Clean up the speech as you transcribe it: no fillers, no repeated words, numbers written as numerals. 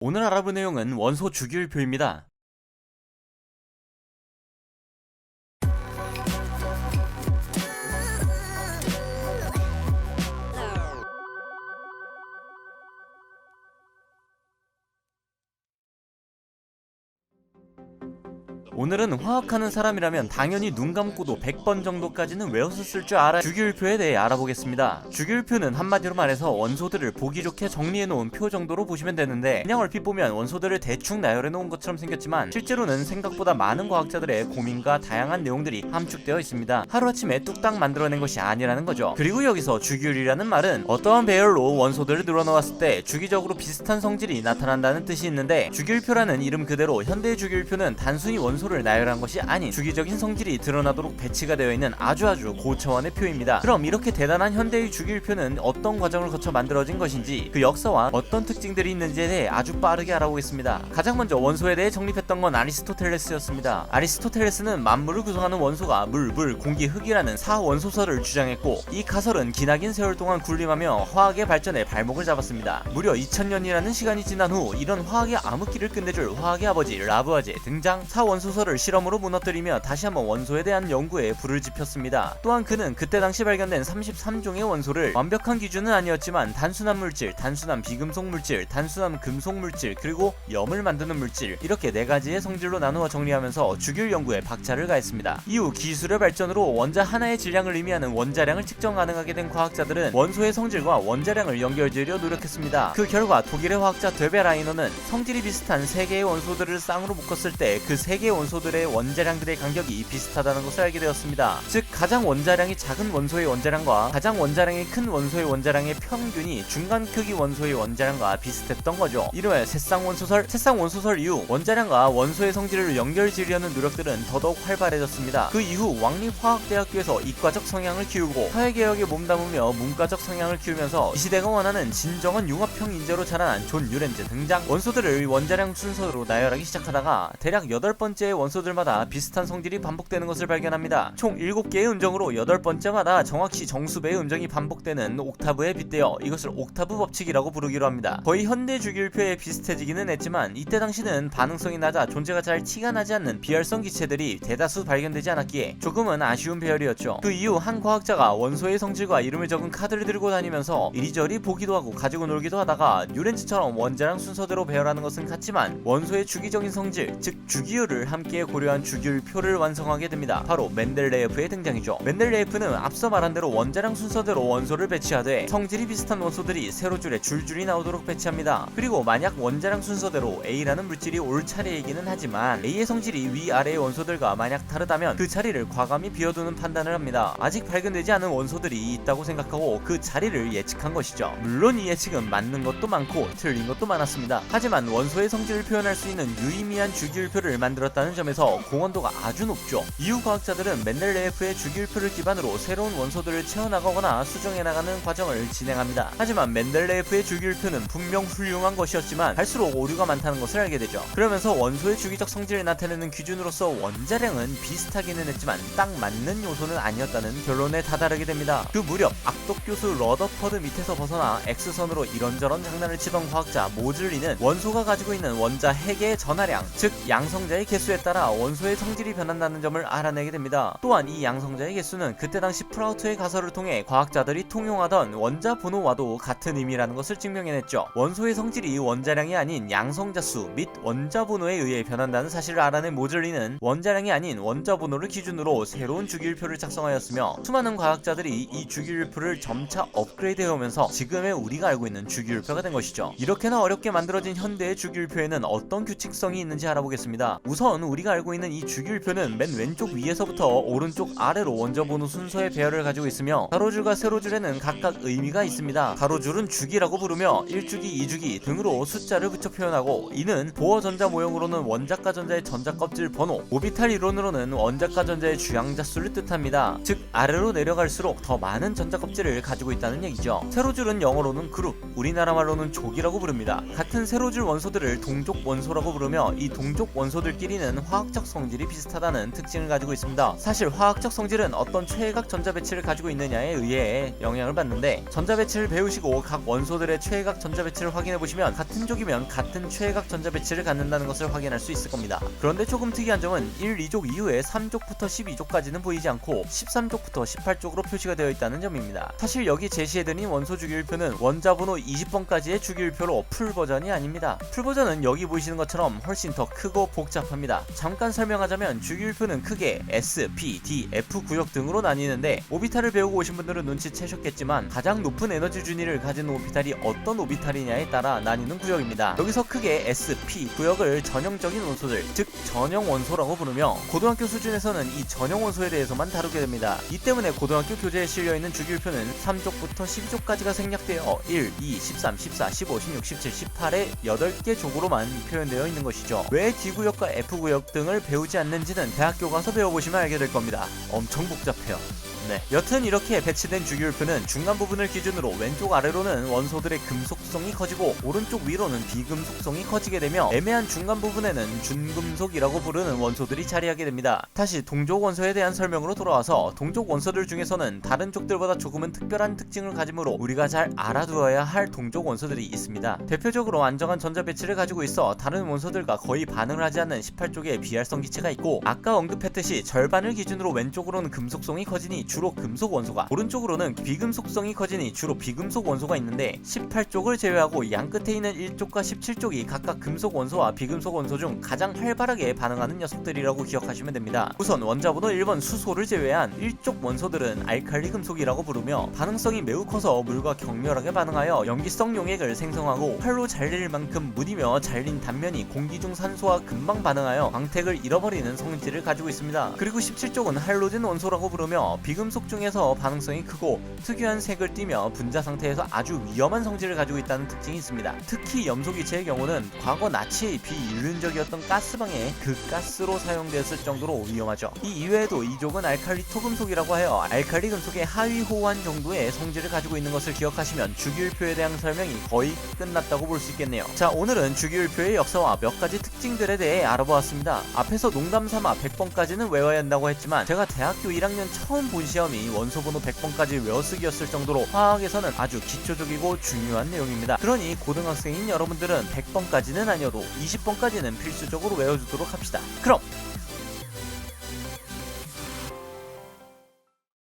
오늘 알아볼 내용은 원소 주기율표입니다. 오늘은 화학하는 사람이라면 당연히 눈 감고도 100번 정도까지는 외웠을 줄 알아 주기율표에 대해 알아보겠습니다. 주기율표는 한마디로 말해서 원소들을 보기 좋게 정리해놓은 표 정도로 보시면 되는데, 그냥 얼핏 보면 원소들을 대충 나열해놓은 것처럼 생겼지만 실제로는 생각보다 많은 과학자들의 고민과 다양한 내용들이 함축되어 있습니다. 하루아침에 뚝딱 만들어낸 것이 아니라는 거죠. 그리고 여기서 주기율이라는 말은 어떠한 배열로 원소들을 늘어놓았을 때 주기적으로 비슷한 성질이 나타난다는 뜻이 있는데, 주기율표라는 이름 그대로 현대의 주기율표는 단순히 원소를 나열한 것이 아닌 주기적인 성질이 드러나도록 배치가 되어 있는 아주 고차원의 표입니다. 그럼 이렇게 대단한 현대의 주기율표는 어떤 과정을 거쳐 만들어진 것인지, 그 역사와 어떤 특징들이 있는지에 대해 아주 빠르게 알아보겠습니다. 가장 먼저 원소에 대해 정립했던 건 아리스토텔레스였습니다. 아리스토텔레스는 만물을 구성하는 원소가 물, 공기, 흙이라는 4원소설을 주장했고, 이 가설은 기나긴 세월 동안 군림하며 화학의 발전에 발목을 잡았습니다. 무려 2000년이라는 시간이 지난 후 이런 화학의 암흑기를 끝내줄 화학의 아버지 라부아제 등장, 4원소설을 실험으로 무너뜨리며 다시 한번 원소에 대한 연구에 불을 지폈습니다. 또한 그는 그때 당시 발견된 33종의 원소를 완벽한 기준은 아니었지만 단순한 물질, 단순한 비금속 물질, 단순한 금속 물질, 그리고 염을 만드는 물질, 이렇게 4가지의 성질로 나누어 정리하면서 주기율 연구에 박차를 가했습니다. 이후 기술의 발전으로 원자 하나의 질량을 의미하는 원자량을 측정 가능하게 된 과학자들은 원소의 성질과 원자량을 연결지으려 노력했습니다. 그 결과 독일의 화학자 데베라이너는 성질이 비슷한 3개의 원소들을 쌍으로 묶었을 때 그 3개의 원소들의 원자량들의 간격이 비슷하다는 것을 알게 되었습니다. 즉, 가장 원자량이 작은 원소의 원자량과 가장 원자량이 큰 원소의 원자량의 평균이 중간 크기 원소의 원자량과 비슷했던 거죠. 이름하여 새쌍원소설 이후 원자량과 원소의 성질을 연결지으려는 노력들은 더더욱 활발해졌습니다. 그 이후 왕립화학대학교에서 이과적 성향을 키우고 사회개혁에 몸담으며 문과적 성향을 키우면서 이 시대가 원하는 진정한 융합형 인재로 자라난 존 유렌즈 등장. 원소들을 원자량 순서로 나열하기 시작하다가 대략 8번째의 원소들마다 비슷한 성질이 반복되는 것을 발견합니다. 총 7개의 음정으로 8번째마다 정확히 정수배의 음정이 반복되는 옥타브에 빗대어 이것을 옥타브 법칙이라고 부르기로 합니다. 거의 현대 주기율표에 비슷해지기는 했지만 이때 당시는 반응성이 낮아 존재가 잘 티가 나지 않는 비활성 기체들이 대다수 발견되지 않았기에 조금은 아쉬운 배열이었죠. 그 이후 한 과학자가 원소의 성질과 이름을 적은 카드를 들고 다니면서 이리저리 보기도 하고 가지고 놀기도 하다가 뉴렌즈처럼 원자량 순서대로 배열하는 것은 같지만 원소의 주기적인 성질, 즉 주기율을 함께 고려한 주기율표를 완성하게 됩니다. 바로 멘델레예프의 등장이죠. 멘델레예프는 앞서 말한 대로 원자량 순서대로 원소를 배치하되 성질이 비슷한 원소들이 세로줄에 줄줄이 나오도록 배치합니다. 그리고 만약 원자량 순서대로 A라는 물질이 올 차례이기는 하지만 A의 성질이 위아래의 원소들과 만약 다르다면 그 자리를 과감히 비워두는 판단을 합니다. 아직 발견되지 않은 원소들이 있다고 생각하고 그 자리를 예측한 것이죠. 물론 이 예측은 맞는 것도 많고 틀린 것도 많았습니다. 하지만 원소의 성질을 표현할 수 있는 유의미한 주기율표를 만들었다는 점에서 공헌도가 아주 높죠. 이후 과학자들은 멘델레예프의 주기율표를 기반으로 새로운 원소들을 채워나가거나 수정해나가는 과정을 진행합니다. 하지만 멘델레예프의 주기율표는 분명 훌륭한 것이었지만 갈수록 오류가 많다는 것을 알게 되죠. 그러면서 원소의 주기적 성질을 나타내는 기준으로서 원자량은 비슷하기는 했지만 딱 맞는 요소는 아니었다는 결론에 다다르게 됩니다. 그 무렵 악덕 교수 러더퍼드 밑에서 벗어나 X선으로 이런저런 장난을 치던 과학자 모즐리는 원소가 가지고 있는 원자 핵의 전하량, 즉 양성자의 개수에 따라 원소의 성질이 변한다는 점을 알아내게 됩니다. 또한 이 양성자의 개수는 그때 당시 프라우트의 가설을 통해 과학자들이 통용하던 원자 번호와도 같은 의미라는 것을 증명해냈죠. 원소의 성질이 원자량이 아닌 양성자 수 및 원자 번호에 의해 변한다는 사실을 알아낸 모즐리는 원자량이 아닌 원자 번호를 기준으로 새로운 주기율표를 작성하였으며 수많은 과학자들이 이 주기율표를 점차 업그레이드해오면서 지금의 우리가 알고 있는 주기율표가 된 것이죠. 이렇게나 어렵게 만들어진 현대의 주기율표에는 어떤 규칙성이 있는지 알아보겠습니다. 우선 우리가 알고 있는 이 주기율표는 맨 왼쪽 위에서부터 오른쪽 아래로 원자 번호 순서의 배열을 가지고 있으며 가로줄과 세로줄에는 각각 의미가 있습니다. 가로줄은 주기라고 부르며 1주기, 2주기 등으로 숫자를 붙여 표현하고, 이는 보어 전자 모형으로는 원자가 전자의 전자 껍질 번호, 오비탈 이론으로는 원자가 전자의 주양자 수를 뜻합니다. 즉 아래로 내려갈수록 더 많은 전자 껍질을 가지고 있다는 얘기죠. 세로줄은 영어로는 그룹, 우리나라 말로는 족이라고 부릅니다. 같은 세로줄 원소들을 동족 원소라고 부르며 이 동족 원소들끼리는 화학적 성질이 비슷하다는 특징을 가지고 있습니다. 사실 화학적 성질은 어떤 최외각 전자 배치를 가지고 있느냐에 의해 영향을 받는데, 전자 배치를 배우시고 각 원소들의 최외각 전자 배치를 확인해 보시면 같은 족이면 같은 최외각 전자 배치를 갖는다는 것을 확인할 수 있을 겁니다. 그런데 조금 특이한 점은 1, 2족 이후에 3족부터 12족까지는 보이지 않고 13족부터 18족으로 표시가 되어 있다는 점입니다. 사실 여기 제시해드린 원소 주기율표는 원자번호 20번까지의 주기율표로 풀 버전이 아닙니다. 풀 버전은 여기 보이시는 것처럼 훨씬 더 크고 복잡합니다. 잠깐 설명하자면 주기율표는 크게 S, P, D, F 구역 등으로 나뉘는데, 오비탈을 배우고 오신 분들은 눈치채셨겠지만 가장 높은 에너지 준위를 가진 오비탈이 어떤 오비탈이냐에 따라 나뉘는 구역입니다. 여기서 크게 S, P 구역을 전형적인 원소들, 즉 전형 원소라고 부르며, 고등학교 수준에서는 이 전형 원소에 대해서만 다루게 됩니다. 이 때문에 고등학교 교재에 실려있는 주기율표는 3족부터 12족까지가 생략되어 1, 2, 13, 14, 15, 16, 17, 18의 8개 족으로만 표현되어 있는 것이죠. 왜 D구역과 F구역 등을 배우지 않는지는 대학교 가서 배워보시면 알게 될 겁니다. 엄청 복잡해요. 네, 여튼 이렇게 배치된 주기율표는 중간 부분을 기준으로 왼쪽 아래로는 원소들의 금속성이 커지고 오른쪽 위로는 비금속성이 커지게 되며, 애매한 중간 부분에는 준금속이라고 부르는 원소들이 자리하게 됩니다. 다시 동족 원소에 대한 설명으로 돌아와서, 동족 원소들 중에서는 다른 족들보다 조금은 특별한 특징을 가지므로 우리가 잘 알아두어야 할 동족 원소들이 있습니다. 대표적으로 안정한 전자 배치를 가지고 있어 다른 원소들과 거의 반응을 하지 않는 18족의 비활성 기체가 있고, 아까 언급했듯이 절반을 기준으로 왼쪽으로는 금속성이 커지니 주로 금속 원소가, 오른쪽으로는 비금속성이 커지니 주로 비금속 원소가 있는데, 18쪽을 제외하고 양 끝에 있는 1쪽과 17쪽이 각각 금속 원소와 비금속 원소 중 가장 활발하게 반응하는 녀석들이라고 기억하시면 됩니다. 우선 원자번호 1번 수소를 제외한 1쪽 원소들은 알칼리 금속이라고 부르며, 반응성이 매우 커서 물과 격렬하게 반응하여 염기성 용액을 생성하고, 활로 잘릴 만큼 무디며 잘린 단면이 공기 중 산소와 금방 반응하여 광택을 잃어버리는 성질을 가지고 있습니다. 그리고 17쪽은 할로젠 원소라고 부르며, 비금속 중에서 반응성이 크고 특유한 색을 띠며 분자 상태에서 아주 위험한 성질을 가지고 있다는 특징이 있습니다. 특히 염소기체의 경우는 과거 나치의 비인륜적이었던 가스방에 그 가스로 사용되었을 정도로 위험하죠. 이 이외에도 이 족은 알칼리 토금속이라고 하여 알칼리 금속의 하위 호환 정도의 성질을 가지고 있는 것을 기억하시면 주기율표에 대한 설명이 거의 끝났다고 볼 수 있겠네요. 자, 오늘은 주기율표의 역사와 몇 가지 특징들에 대해 알아보았습니다. 앞에서 농담삼아 100번까지는 외워야 한다고 했지만, 제가 대학교 1학년 처음 본 시험이 원소번호 100번까지 외워쓰기였을 정도로 화학에서는 아주 기초적이고 중요한 내용입니다. 그러니 고등학생인 여러분들은 100번까지는 아니어도 20번까지는 필수적으로 외워주도록 합시다. 그럼